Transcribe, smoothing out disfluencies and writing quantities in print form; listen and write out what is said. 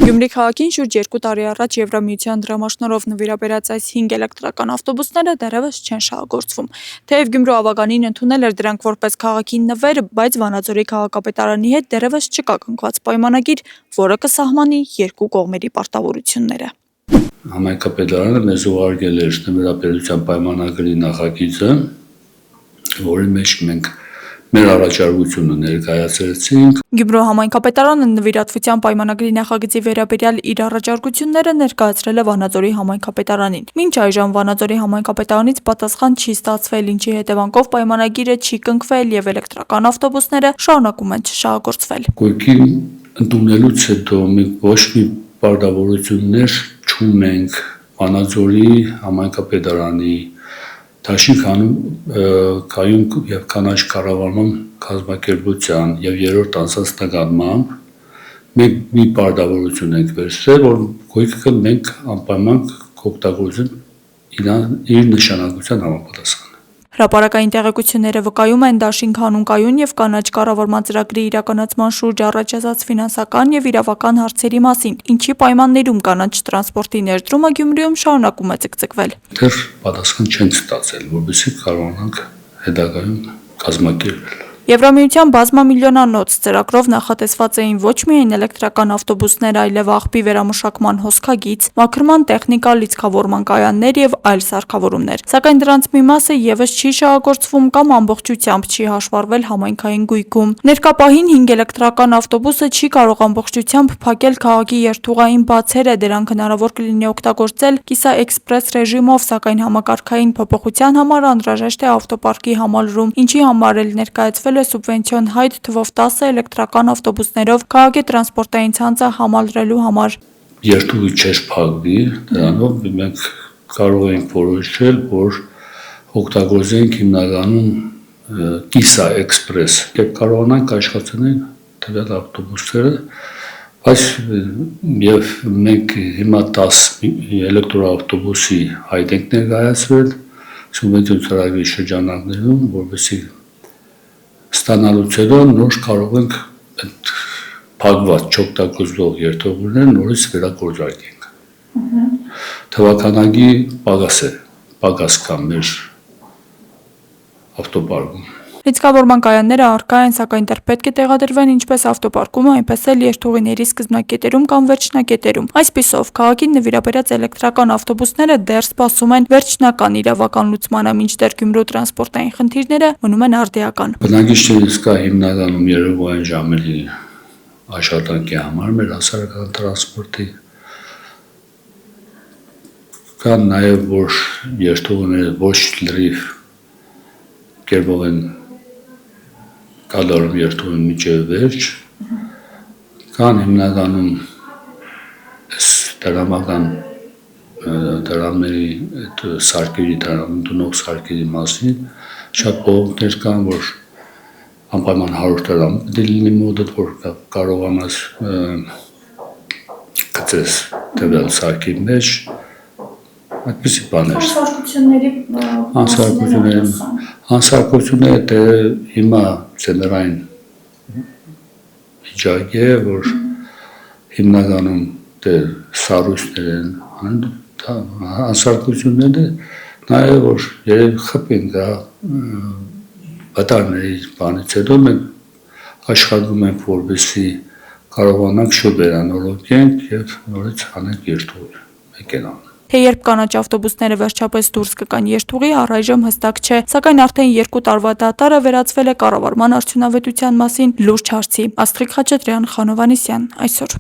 Գյումրի քաղաքին շուրջ 2 տարի առաջ Եվրամիության դրամաշնորհով նվիրաբերած այս 5 էլեկտրական ավտոբուսները դեռևս չեն շահագործվում։ Թեև Գյումրու ավագանին ընդունել էր դրանք որպես քաղաքի նվեր, բայց Վանաձորի քաղաքապետարանի հետ դեռևս չկա կնքված պայմանագիր, որը կսահմանի երկու կողմերի պարտավորությունները։ Համայնքապետարանը մեզ ուղարկել էր նվիրաբերության պայմանագրի նախագիծը, որի մեջ մենք մեր առաջարկությունը ներկայացրեցինք։ Գյումրու համայնքապետարանը նվիրատվության պայմանագրի նախագծի վերաբերյալ իր առաջարկությունները ներկայացրել է Վանաձորի համայնքապետարանին։ Մինչ այժմ Վանաձորի համայնքապետարանից պատասխան չի ստացվել, ինչի հետևանքով պայմանագիրը չի կնքվել եւ էլեկտրական ավտոբուսները շարունակում են չշահագործվել։ Գույքի ընդունելուց հետո մենք ոչ մի պարտավորություններ չունենք Վանաձորի համայնքապետարանի Կայուն եւ կանաչ կառավարման կազմակերպության եւ երրորդ անձանց նկատմամբ մենք մի պարտավորություն ենք վերցրել, որ գույքը մենք անպայման կօգտագործենք իր նշանակության համապատասխան։ Հրապարակային տեղեկությունները վկայում են Դաշինք հանուն կայուն եւ կանաչ կառավարման ծրագրի իրականացման շուրջ առաջացած ֆինանսական եւ իրավական հարցերի մասին, ինչի պայմաններում կանաչ տրանսպորտի ներդրումը Գյումրիում շարունակում է ցկցկվել։ Դեռ պատասխան չենք ստացել, որովհետեւ կարողանանք հետագայում կազմակերպել։ Եվրամիության բազմամիլիոնանոց ծրագրով նախատեսված էին ոչ միայն էլեկտրական ավտոբուսներ, այլև աղբի վերամշակման հոսքագիծ, մաքրման տեխնիկա, լիցքավորման կայաններ եւ այլ սարքավորումներ։ Սակայն դրանց մի մասը եւս չի շահագործվում կամ ամբողջությամբ չի հաշվառվել համայնքային գույքում։ Ներկա պահին 5 էլեկտրական ավտոբուսը չի կարող ամբողջությամբ փակել քաղաքի երթուղային բացերը, դրանք հնարավոր կլինի օգտագործել կիսաէքսպրես ռեժիմով, սակայն համակարգային փոփոխության համար անհրաժեշտ է ավտոպարկի համալրում, ինչի համար էլ ներկայացվել սուբվենցիոն հայտ թվով 10 էլեկտրական ավտոբուսներով քաղաքի տրանսպորտային ցանցը համալրելու համար։ Երթուղի չէր փակվի, դրանով մենք կարող ենք որոշել, որ օգտագործենք հիմնականում կիսաէքսպրես, եւ կարողանանք աշխատել տվյալ ավտոբուսները, բայց եւ մենք հիմա 10 էլեկտրոավտոբուսի հայտ ենք ներկայացրել սուբվենցիոն ծրագրի շրջանակներում, որովհետեւ ստանալուց հետո նոր կարող ենք այդ փակված չօգտագործվող երթուղիները նորից վերագործարկենք։ Թվականագի պակաս կա մեր ավտոպարկում։ Լիցքավորման կայանները առկա են, սակայն դեռ պետք է տեղադրվեն ինչպես ավտոպարկում, այնպես էլ երթուղիների սկզբնակետերում կամ վերջնակետերում։ Այսպիսով, քաղաքին նվիրաբերած էլեկտրական ավտոբուսները դեռ սպասում են վերջնական իրավական լուծմանը, մինչդեռ Գյումրու տրանսպորտային խնդիրները մնում են արդիական։ Բնակիչներից կա հիմնականում երեկոյան ժամերի աշխատանքի համար մեր հասարակական տրանսպորտի, կան նաև որ երթուղիները ոչ լրիվ կերպով են կատարում երթուղի միջև վերջ, կան հիմնականում դրամական դրամների սարքերի դրամդունող սարքերի մասին շատ բողոքներ կան, որ անպայման 100 դրամ պետք է լինի մոտդ, որ կարողանաս գցես տվյալ սարքի մեջ, այդպիսի բաներ։ Հանսարկությունները դե հիմա ցենտրային վիճակ է, որ հիմնականում դե սարույցներ են, հանսարկությունները նաև որ երբ խփին կա վտարների բանից հետո մենք աշխատում ենք, որպեսզի կարողանանք շուտ վերանորոգենք եւ նորից անենք երթուղի մեքենան։ Թե երբ կանաչ ավտոբուսները վերջապես դուրս կգան երթուղի, առայժմ հստակ չէ, սակայն արդեն 2 տարվա դատարը վերածվել է կառավարման արդյունավետության մասին լուրջ հարցի։ Աստղիկ Խաչատրյան, Խանովանեսյան, այսօր։